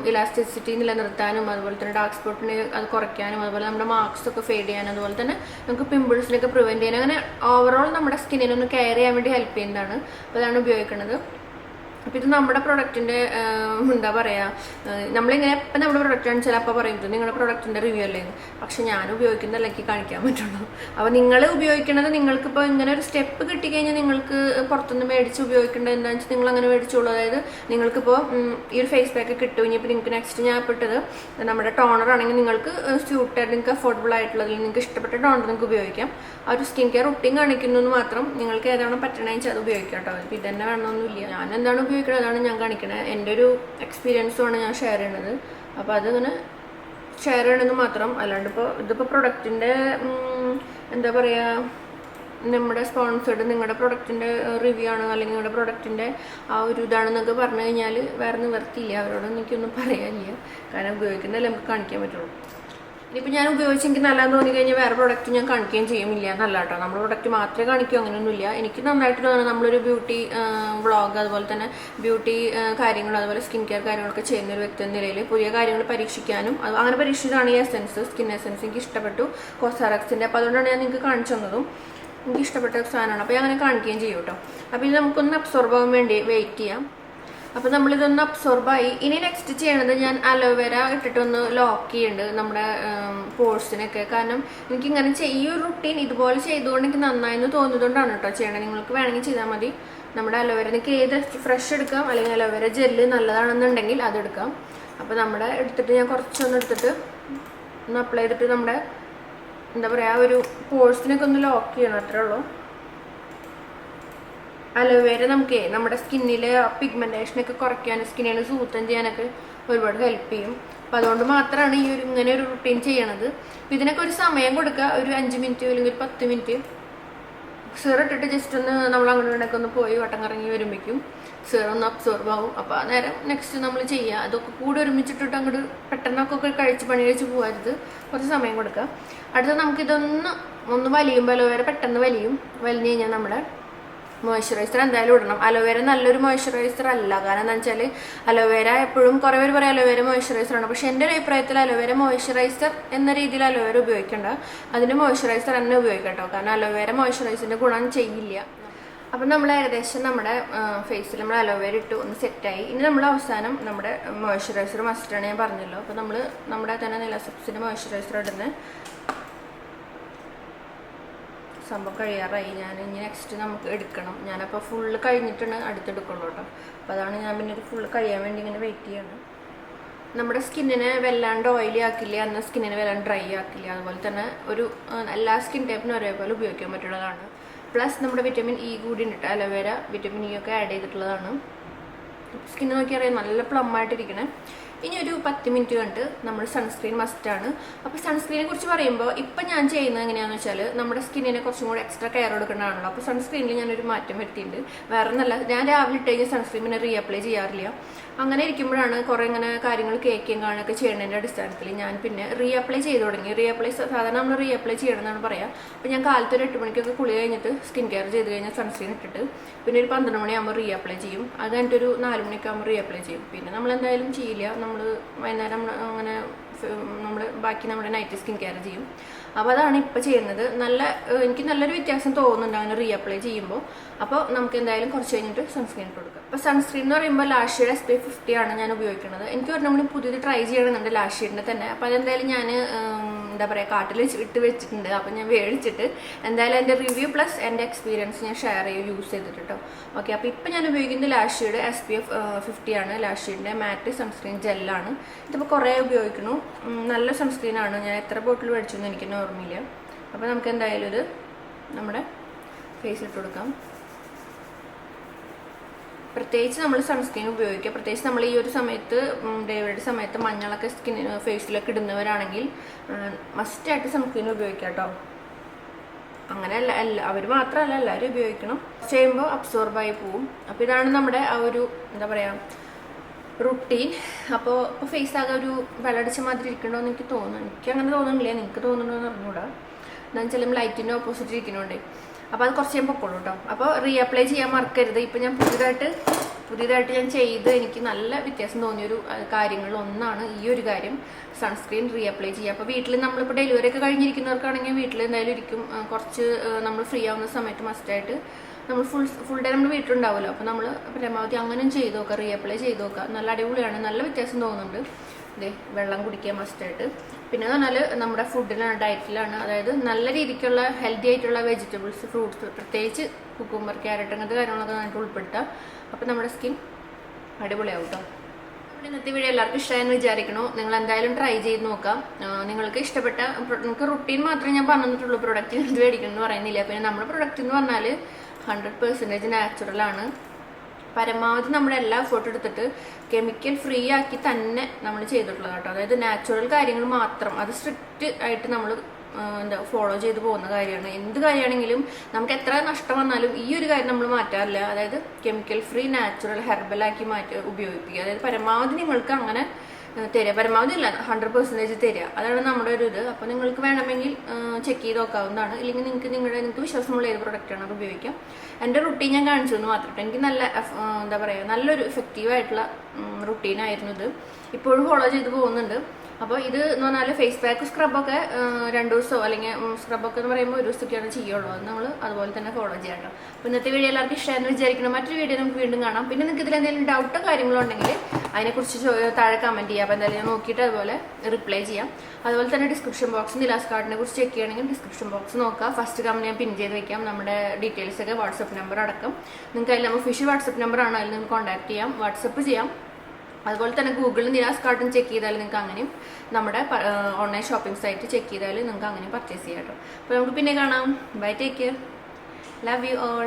ഇലാസ്റ്റിസിറ്റി നിലനിർത്താനും അതുപോലെ തന്നെ ഡാർക്ക് സ്പോട്ടിനെ അത് കുറയ്ക്കാനും അതുപോലെ നമ്മുടെ മാർക്സ് ഒക്കെ ഫേഡ് ചെയ്യാനും അതുപോലെ തന്നെ നമുക്ക് പിമ്പിൾസിനൊക്കെ പ്രിവെൻറ്റ് ചെയ്യാനും അങ്ങനെ ഓവറോൾ നമ്മുടെ സ്കിന്നിനെ ഒന്ന് കെയർ ചെയ്യാൻ വേണ്ടി ഹെൽപ്പ് ചെയ്യുന്നതാണ്. അപ്പോൾ അതാണ് ഉപയോഗിക്കുന്നത്. അപ്പോൾ ഇത് നമ്മുടെ പ്രൊഡക്റ്റിൻ്റെ എന്താ പറയുക നമ്മളിങ്ങനെ എപ്പം നമ്മുടെ പ്രൊഡക്റ്റ് കാണിച്ചാൽ അപ്പോൾ പറയുന്നത് നിങ്ങളുടെ പ്രൊഡക്റ്റിൻ്റെ റിവ്യൂ അല്ലേ, പക്ഷെ ഞാൻ ഉപയോഗിക്കുന്നതല്ല എനിക്ക് കാണിക്കാൻ പറ്റുള്ളൂ. അപ്പോൾ നിങ്ങൾ ഉപയോഗിക്കുന്നത് നിങ്ങൾക്കിപ്പോൾ ഇങ്ങനെ ഒരു സ്റ്റെപ്പ് കിട്ടിക്കഴിഞ്ഞാൽ നിങ്ങൾക്ക് പുറത്തുനിന്ന് മേടിച്ച് ഉപയോഗിക്കേണ്ടത് എന്താണെന്ന് വെച്ചാൽ നിങ്ങൾ അങ്ങനെ മേടിച്ചോളൂ. അതായത് നിങ്ങൾക്കിപ്പോൾ ഈ ഒരു ഫേസ് പാക്ക് കിട്ടും. ഇനിയിപ്പോൾ നിങ്ങൾക്ക് നെക്സ്റ്റ് ഞാൻ പെട്ടത് നമ്മുടെ ടോണർ ആണെങ്കിൽ നിങ്ങൾക്ക് സ്യൂട്ടായിട്ട് നിങ്ങൾക്ക് അഫോർഡബിൾ ആയിട്ടുള്ളതിൽ നിങ്ങൾക്ക് ഇഷ്ടപ്പെട്ട ടോണർ നിങ്ങൾക്ക് ഉപയോഗിക്കാം. ആ ഒരു സ്കിൻ കെയർ റൂട്ടീൻ കാണിക്കുന്നു മാത്രം. നിങ്ങൾക്ക് ഏതാണോ പറ്റണമെന്ന് വെച്ചാൽ അത് ഉപയോഗിക്കാം കേട്ടോ. അപ്പോൾ ഇതന്നെ വേണമെന്നൊന്നുമില്ല. ഞാൻ എന്താണ് ഉപയോഗിക്കുന്നത് അതാണ് ഞാൻ കാണിക്കണത്. എൻ്റെ ഒരു എക്സ്പീരിയൻസുമാണ് ഞാൻ ഷെയർ ചെയ്യണത്. അപ്പോൾ അതിങ്ങനെ ഷെയർ ചെയ്യണമെന്ന് മാത്രം. അല്ലാണ്ട് ഇതിപ്പോൾ പ്രൊഡക്റ്റിൻ്റെ എന്താ പറയുക നമ്മുടെ സ്പോൺസേഡ് നിങ്ങളുടെ പ്രൊഡക്റ്റിൻ്റെ റിവ്യൂ ആണ് അല്ലെങ്കിൽ നിങ്ങളുടെ പ്രൊഡക്റ്റിൻ്റെ ആ ഒരു ഇതാണെന്നൊക്കെ പറഞ്ഞു കഴിഞ്ഞാൽ വേറെ നിവർത്തിയില്ല. അവരോടൊന്നും എനിക്കൊന്നും പറയാനില്ല. കാരണം ഉപയോഗിക്കുന്നതല്ലേ നമുക്ക് കാണിക്കാൻ പറ്റുള്ളൂ. ഇനിയിപ്പോൾ ഞാൻ ഉപയോഗിച്ച് എനിക്ക് നല്ലതെന്ന് തോന്നി കഴിഞ്ഞാൽ വേറെ പ്രൊഡക്റ്റ് ഞാൻ കാണിക്കുകയും ചെയ്യുമില്ല എന്നല്ല കേട്ടോ. നമ്മൾ പ്രൊഡക്റ്റ് മാത്രമേ കാണിക്കൂ അങ്ങനെയൊന്നുമില്ല. എനിക്ക് നന്നായിട്ട് തോന്നുന്നത് നമ്മളൊരു ബ്യൂട്ടി വ്ളോഗ് അതുപോലെ തന്നെ ബ്യൂട്ടി കാര്യങ്ങൾ അതുപോലെ സ്കിൻ കെയർ കാര്യങ്ങളൊക്കെ ചെയ്യുന്ന ഒരു വ്യക്തി എന്ന നിലയിൽ പുതിയ കാര്യങ്ങൾ പരീക്ഷിക്കാനും അങ്ങനെ പരീക്ഷിച്ചതാണ് ഈ എസെൻസ് സ്കിൻ എസെൻസ്. എനിക്ക് ഇഷ്ടപ്പെട്ടു കോസാറക്സിൻ്റെ. അപ്പോൾ അതുകൊണ്ടാണ് ഞാൻ നിങ്ങൾക്ക് കാണിച്ചു തന്നതും. എനിക്ക് ഇഷ്ടപ്പെട്ട സാധനമാണ്. അപ്പോൾ ഞാൻ അങ്ങനെ കാണിക്കുകയും ചെയ്യും കേട്ടോ. അപ്പോൾ ഇത് നമുക്കൊന്ന് അബ്സോർബ് ആവാൻ വേണ്ടി വെയിറ്റ് ചെയ്യാം. അപ്പോൾ നമ്മളിതൊന്ന് അബ്സോർബായി. ഇനി നെക്സ്റ്റ് ചെയ്യണത് ഞാൻ അലോവേര ഇട്ടിട്ടൊന്ന് ലോക്ക് ചെയ്യുന്നുണ്ട് നമ്മുടെ പോഴ്സിനൊക്കെ. കാരണം എനിക്കിങ്ങനെ ഈ ഒരു റുട്ടീൻ ഇതുപോലെ ചെയ്തുകൊണ്ട് എനിക്ക് നന്നായെന്ന് തോന്നിയതുകൊണ്ടാണ് കേട്ടോ ചെയ്യണത്. നിങ്ങൾക്ക് വേണമെങ്കിൽ ചെയ്താൽ മതി. നമ്മുടെ അലോവേര നിങ്ങൾക്ക് ഏത് ഫ്രഷ് എടുക്കാം അല്ലെങ്കിൽ അലോവേര ജെല്ല് നല്ലതാണെന്നുണ്ടെങ്കിൽ അതെടുക്കാം. അപ്പോൾ നമ്മുടെ എടുത്തിട്ട് ഞാൻ കുറച്ചൊന്ന് എടുത്തിട്ട് ഒന്ന് അപ്ലൈ ചെയ്തിട്ട് നമ്മുടെ എന്താ പറയുക ഒരു പോഴ്സിനൊക്കെ ഒന്ന് ലോക്ക് ചെയ്യണം, അത്രേ ഉള്ളൂ. അലോവേര നമുക്ക് നമ്മുടെ സ്കിന്നിലെ പിഗ്മെൻറ്റേഷനൊക്കെ കുറയ്ക്കാനും സ്കിന്നിനെ സൂത്തം ചെയ്യാനൊക്കെ ഒരുപാട് ഹെൽപ്പ് ചെയ്യും. അപ്പോൾ അതുകൊണ്ട് മാത്രമാണ് ഈ ഒരു ഇങ്ങനെ ഒരു റുട്ടീൻ ചെയ്യണത്. അപ്പോൾ ഇതിനൊക്കെ ഒരു സമയം കൊടുക്കുക, ഒരു 5 മിനിറ്റ് അല്ലെങ്കിൽ ഒരു 10 മിനിറ്റ് സീറം ഇട്ടിട്ട് ജസ്റ്റ് ഒന്ന് നമ്മൾ അങ്ങോട്ട് ഇങ്ങോട്ടൊക്കെ ഒന്ന് പോയി വട്ടം കറങ്ങി വരുമ്പോഴേക്കും സീറം ഒന്ന് അബ്സോർബ് ആവും. അപ്പോൾ നേരം നെക്സ്റ്റ് നമ്മൾ ചെയ്യുക. അതൊക്കെ കൂടി ഒരുമിച്ചിട്ടിട്ട് അങ്ങോട്ട് പെട്ടെന്നൊക്കെ കഴിച്ച് പണി കഴിച്ച് പോകരുത്, കുറച്ച് സമയം കൊടുക്കുക. അടുത്ത നമുക്കിതൊന്ന് വലിയുമ്പോൾ അലോവേര പെട്ടെന്ന് വലിഞ്ഞു കഴിഞ്ഞാൽ നമ്മുടെ മോയ്സ്ചറൈസർ എന്തായാലും ഇടണം. അലോവേര നല്ലൊരു മോയ്സ്ചറൈസർ അല്ല. കാരണം എന്താ വെച്ചാൽ അലോവേര എപ്പോഴും കുറേ പേര് പറയും അലോവേര മോയ്സ്ചറൈസറാണ്. പക്ഷേ എൻ്റെ ഒരു അഭിപ്രായത്തിൽ അലോവേര മോയ്സ്ചറൈസർ എന്ന രീതിയിൽ അലോവേര ഉപയോഗിക്കേണ്ട, അതിൻ്റെ മോയ്സ്ചറൈസർ തന്നെ ഉപയോഗിക്കാം കേട്ടോ. കാരണം അലോവേര മോയ്സ്ചറൈസറിൻ്റെ ഗുണം ചെയ്യില്ല. അപ്പം നമ്മൾ ഏകദേശം നമ്മുടെ ഫേസിൽ നമ്മൾ അലോവേര ഇട്ട് ഒന്ന് സെറ്റായി. ഇനി നമ്മൾ അവസാനം നമ്മുടെ മോയ്സ്ചറൈസർ മസ്റ്റാണ്, ഞാൻ പറഞ്ഞല്ലോ. അപ്പോൾ നമ്മൾ നമ്മുടെ തന്നെ നിലാസ് ഹെർബ്സിൻ്റെ മോയ്സ്ചറൈസർ ഇടുന്ന സംഭവം കഴിയാറായി. ഞാൻ ഇനി നെക്സ്റ്റ് നമുക്ക് എടുക്കണം. ഞാനപ്പോൾ ഫുള്ള് കഴിഞ്ഞിട്ടാണ് അടുത്തെടുക്കുള്ളൂ കേട്ടോ. അപ്പോൾ അതാണ് ഞാൻ പിന്നെ ഒരു ഫുള്ള് കഴിയാൻ വേണ്ടി ഇങ്ങനെ വെയിറ്റ് ചെയ്യണം. നമ്മുടെ സ്കിന്നിനെ വല്ലാണ്ട് ഓയിലി ആക്കില്ല, എന്നാൽ സ്കിന്നിനെ വല്ലാണ്ട് ഡ്രൈ ആക്കില്ല. അതുപോലെ തന്നെ ഒരു എല്ലാ സ്കിൻ ടൈപ്പിനും ഒരേപോലെ ഉപയോഗിക്കാൻ പറ്റുന്നതാണ്. പ്ലസ് നമ്മുടെ വിറ്റമിൻ ഇ കൂടി ഉണ്ട്. അലോവേര വിറ്റമിൻ ഇ ഒക്കെ ആഡ് ചെയ്തിട്ടുള്ളതാണ്. സ്കിന്ന് നോക്കി അറിയാം നല്ല പ്ലം ആയിട്ടിരിക്കണേ. ഇനി ഒരു 10 മിനിറ്റ് കണ്ട് നമ്മൾ സൺസ്ക്രീൻ മസ്റ്റാണ്. അപ്പോൾ സൺസ്ക്രീനെ കുറിച്ച് പറയുമ്പോൾ ഇപ്പം ഞാൻ ചെയ്യുന്നത് എങ്ങനെയാണെന്ന് വെച്ചാൽ നമ്മുടെ സ്കിന്നിനെ കുറച്ചും കൂടി എക്സ്ട്രാ കെയർ കൊടുക്കേണ്ടതാണല്ലോ. അപ്പോൾ സൺസ്ക്രീനിൽ ഞാനൊരു മാറ്റം വരുത്തിയിട്ടുണ്ട്. വേറെ ഒന്നല്ല, ഞാൻ രാവിലെ ഇട്ട് കഴിഞ്ഞാൽ സൺസ്ക്രീൻ പിന്നെ റീഅപ്ലൈ ചെയ്യാറില്ല. അങ്ങനെ ഇരിക്കുമ്പോഴാണ് കുറേ ഇങ്ങനെ കാര്യങ്ങൾ കേൾക്കുകയും കാണുകയൊക്കെ ചെയ്യുന്നതിൻ്റെ അടിസ്ഥാനത്തിൽ ഞാൻ പിന്നെ റീഅപ്ലൈ ചെയ്ത് തുടങ്ങി. റീഅപ്ലൈ സാധാരണ നമ്മൾ റീഅപ്ലൈ ചെയ്യണമെന്നാണ് പറയുക. അപ്പോൾ ഞാൻ കാലത്ത് ഒരു 8 മണിക്കൊക്കെ കുളി കഴിഞ്ഞിട്ട് സ്കിൻ കെയർ ചെയ്ത് കഴിഞ്ഞാൽ സൺസ്ക്രീൻ ഇട്ടിട്ട് പിന്നെ ഒരു 12 മണിയാകുമ്പോൾ റീഅപ്ലൈ ചെയ്യും. അത് കഴിഞ്ഞിട്ടൊരു 4 മണിയൊക്കെ ആകുമ്പോൾ റീഅപ്ലൈ ചെയ്യും. പിന്നെ നമ്മൾ എന്തായാലും ചെയ്യില്ല, നമ്മൾ വൈകുന്നേരം അങ്ങനെ നമ്മൾ ബാക്കി നമ്മുടെ നൈറ്റ് സ്കിൻ കെയർ ചെയ്യും. അപ്പോൾ അതാണ് ഇപ്പോൾ ചെയ്യുന്നത്. എനിക്ക് നല്ലൊരു വ്യത്യാസം തോന്നുന്നുണ്ട് അങ്ങനെ റീഅപ്ലൈ ചെയ്യുമ്പോൾ. അപ്പോൾ നമുക്ക് എന്തായാലും കുറച്ച് കഴിഞ്ഞിട്ട് സൺസ്ക്രീൻ ഇട്ട് കൊടുക്കാം. അപ്പോൾ സൺസ്ക്രീൻ എന്ന് പറയുമ്പോൾ ലാഷയുടെ SPF 50 ആണ് ഞാൻ ഉപയോഗിക്കുന്നത്. എനിക്ക് ഒരെണ്ണം കൂടി പുതിയത് ട്രൈ ചെയ്യണമെന്നുണ്ട് ലാഷയുടെ തന്നെ. അപ്പോൾ അതെന്തായാലും ഞാൻ എന്താ പറയുക കാട്ടിൽ ഇട്ട് വെച്ചിട്ടുണ്ട്. അപ്പോൾ ഞാൻ മേടിച്ചിട്ട് എന്തായാലും എൻ്റെ റിവ്യൂ പ്ലസ് എൻ്റെ എക്സ്പീരിയൻസ് ഞാൻ ഷെയർ യൂസ് ചെയ്തിട്ട് കേട്ടോ. ഓക്കെ, അപ്പോൾ ഇപ്പോൾ ഞാൻ ഉപയോഗിക്കുന്നത് ലാഷയുടെ SPF 50 ആണ്. ലാഷയുടെ മാറ്റ് സൺസ്ക്രീൻ ജെല്ലാണ്. ഇതിപ്പോൾ കുറേ ഉപയോഗിക്കുന്നു. നല്ല സൺസ്ക്രീനാണ്. ഞാൻ എത്ര ബോട്ടിൽ മേടിച്ചെന്ന് എനിക്ക് ഓർമ്മയില്ല. അപ്പോൾ നമുക്ക് എന്തായാലും ഇത് നമ്മുടെ ഫേസിൽ ഇട്ട് കൊടുക്കാം. പ്രത്യേകിച്ച് നമ്മൾ സൺസ്ക്രീൻ ഉപയോഗിക്കുക. പ്രത്യേകിച്ച് നമ്മൾ ഈ ഒരു സമയത്ത് ഡെലിവറിയുടെ സമയത്ത് മഞ്ഞളൊക്കെ ഫേസിലൊക്കെ ഇടുന്നവരാണെങ്കിൽ മസ്റ്റായിട്ട് സൺസ്ക്രീൻ ഉപയോഗിക്കാം കേട്ടോ. അങ്ങനെ അവർ മാത്രമല്ല എല്ലാവരും ഉപയോഗിക്കണം. ചെയ്യുമ്പോൾ അബ്സോർബായി പോവും. അപ്പോൾ ഇതാണ് നമ്മുടെ ആ ഒരു എന്താ പറയുക റുട്ടീൻ. അപ്പോൾ ഫേസ് ആകെ ഒരു വെള്ളടിച്ച മാതിരി ഇരിക്കണ്ടോ എന്ന് എനിക്ക് തോന്നുന്നു. എനിക്ക് അങ്ങനെ തോന്നുന്നില്ല, നിങ്ങൾക്ക് തോന്നുന്നുണ്ടോ അറിഞ്ഞൂടാ. എന്താണെന്ന് വെച്ചാൽ ലൈറ്റിൻ്റെ ഓപ്പോസിറ്റ് ഇരിക്കുന്നുണ്ട്. അപ്പോൾ അത് കുറച്ച് ഞാൻ പൊക്കോളൂ കേട്ടോ. അപ്പോൾ റീഅപ്ലൈ ചെയ്യാൻ മറക്കരുത്. ഇപ്പം ഞാൻ പുതിയതായിട്ട് ഞാൻ ചെയ്ത് എനിക്ക് നല്ല വ്യത്യാസം തോന്നിയൊരു കാര്യങ്ങളിൽ ഒന്നാണ് ഈ ഒരു കാര്യം, സൺസ്ക്രീൻ റീഅപ്ലൈ ചെയ്യുക. അപ്പോൾ വീട്ടിൽ നമ്മളിപ്പോൾ ഡെലിവറി ഒക്കെ കഴിഞ്ഞിരിക്കുന്നവർക്കാണെങ്കിൽ വീട്ടിൽ എന്തായാലും ഇരിക്കും. കുറച്ച് നമ്മൾ ഫ്രീ ആവുന്ന സമയത്ത് മസ്റ്റായിട്ട് നമ്മൾ ഫുൾ ഡേ നമ്മൾ വീട്ടിലുണ്ടാവുമല്ലോ. അപ്പോൾ നമ്മൾ പരമാവധി അങ്ങനെയും ചെയ്ത് നോക്കുക, റീഅപ്ലൈ ചെയ്ത് നോക്കുക. നല്ല അടിപൊളിയാണ്, നല്ല വ്യത്യാസം തോന്നുന്നുണ്ട്. ഇതേ വെള്ളം കുടിക്കുക മസ്റ്റായിട്ട്. പിന്നെ എന്ന് പറഞ്ഞാൽ നമ്മുടെ ഫുഡിലാണ്, ഡയറ്റിലാണ്. അതായത് നല്ല രീതിക്കുള്ള ഹെൽത്തി ആയിട്ടുള്ള വെജിറ്റബിൾസ്, ഫ്രൂട്ട്സ്, പ്രത്യേകിച്ച് കുക്കുംബർ, ക്യാരറ്റ് അങ്ങനത്തെ കാര്യങ്ങളൊക്കെ നന്നായിട്ട് ഉൾപ്പെടുത്തുക. അപ്പോൾ നമ്മുടെ സ്കിൻ അടിപൊളിയാവും കേട്ടോ. ഇന്നത്തെ വീഡിയോ എല്ലാവർക്കും ഇഷ്ടമായെന്ന് വിചാരിക്കണോ. നിങ്ങൾ എന്തായാലും ട്രൈ ചെയ്ത് നോക്കാം. നിങ്ങൾക്ക് ഇഷ്ടപ്പെട്ട നിങ്ങൾക്ക് റുട്ടീൻ മാത്രമേ ഞാൻ പറഞ്ഞിട്ടുള്ളൂ, പ്രൊഡക്റ്റ് ഇത് മേടിക്കണം എന്ന് പറയുന്നില്ല. പിന്നെ നമ്മുടെ പ്രൊഡക്റ്റ് എന്ന് പറഞ്ഞാൽ 100% നാച്ചുറലാണ്. പരമാവധി നമ്മുടെ എല്ലാ എഫേർട്ട് എടുത്തിട്ട് കെമിക്കൽ ഫ്രീ ആക്കി തന്നെ നമ്മൾ ചെയ്തിട്ടുള്ളത് കേട്ടോ. അതായത് നാച്ചുറൽ കാര്യങ്ങൾ മാത്രം, അത് സ്ട്രിക്റ്റ് ആയിട്ട് നമ്മൾ ഫോളോ ചെയ്ത് പോകുന്ന കാര്യമാണ്. എന്ത് കാര്യമാണെങ്കിലും നമുക്ക് എത്ര നഷ്ടം വന്നാലും ഈ ഒരു കാര്യം നമ്മൾ മാറ്റാറില്ല. അതായത് കെമിക്കൽ ഫ്രീ നാച്ചുറൽ ഹെർബലാക്കി ഉപയോഗിപ്പിക്കുക. അതായത് പരമാവധി നിങ്ങൾക്ക് അങ്ങനെ തരിക, പരമാവധി ഇല്ല 100% തരിക. അതാണ് നമ്മുടെ ഒരു ഇത്. അപ്പോൾ നിങ്ങൾക്ക് വേണമെങ്കിൽ ചെക്ക് ചെയ്ത് നോക്കാവുന്നതാണ്. ഇല്ലെങ്കിൽ നിങ്ങൾക്ക് വിശ്വാസമുള്ള ഏത് പ്രൊഡക്റ്റാണ് അത് ഉപയോഗിക്കാം. എൻ്റെ റുട്ടീൻ ഞാൻ കാണിച്ചു എന്ന് മാത്രം. എനിക്ക് നല്ല എന്താ പറയുക നല്ലൊരു എഫക്റ്റീവായിട്ടുള്ള റുട്ടീനായിരുന്നു ഇത്. ഇപ്പോഴും ഫോളോ ചെയ്ത് പോകുന്നുണ്ട്. അപ്പോൾ ഇത് എന്ന് പറഞ്ഞാൽ ഫേസ് പാക്ക് സ്ക്രബൊക്കെ 2 ദിവസമോ അല്ലെങ്കിൽ സ്ക്രബൊക്കെ എന്ന് പറയുമ്പോൾ 1 ദിവസമൊക്കെയാണ് ചെയ്യുള്ളൂ. അത് നമ്മൾ അതുപോലെ തന്നെ ഫോളോ ചെയ്യാം കേട്ടോ. അപ്പോൾ ഇന്നത്തെ വീഡിയോ എല്ലാവർക്കും ഇഷ്ടമായെന്ന് വിചാരിക്കണം. മറ്റൊരു വീഡിയോ നമുക്ക് വീണ്ടും കാണാം. പിന്നെ നിങ്ങൾക്ക് ഇതിൽ എന്തെങ്കിലും ഡൗട്ടോ കാര്യങ്ങളോ ഉണ്ടെങ്കിൽ അതിനെക്കുറിച്ച് താഴെ കമൻറ്റ് ചെയ്യാം. അപ്പോൾ എന്തായാലും ഞാൻ നോക്കിയിട്ട് അതുപോലെ റിപ്ലൈ ചെയ്യാം. അതുപോലെ തന്നെ ഡിസ്ക്രിപ്ഷൻ ബോക്സ് നിലാസ് കാർഡിനെ കുറിച്ച് ചെക്ക് ചെയ്യണമെങ്കിൽ ഡിസ്ക്രിപ്ഷൻ ബോക്സ് നോക്കുക. ഫസ്റ്റ് കമൻറ്റ് ഞാൻ പിൻ ചെയ്ത് വെക്കാം. നമ്മുടെ ഡീറ്റെയിൽസ് ഒക്കെ വാട്സപ്പ് നമ്പർ അടക്കം നിങ്ങൾക്ക് അതിൽ ഒഫീഷ്യൽ വാട്സപ്പ് നമ്പറാണ്, അതിൽ നിങ്ങൾക്ക് കോൺടാക്ട് ചെയ്യാം, വാട്സപ്പ് ചെയ്യാം. അതുപോലെ തന്നെ ഗൂഗിളിൽ നിലാസ് കാർട്ടൺ ചെക്ക് ചെയ്താൽ നിങ്ങൾക്ക് അങ്ങനെയും നമ്മുടെ ഓൺലൈൻ ഷോപ്പിംഗ് സൈറ്റ് ചെക്ക് ചെയ്താൽ നിങ്ങൾക്ക് അങ്ങനെ പർച്ചേസ് ചെയ്യാം കേട്ടോ. അപ്പോൾ നമുക്ക് പിന്നെ കാണാം. Bye, take care, love you all.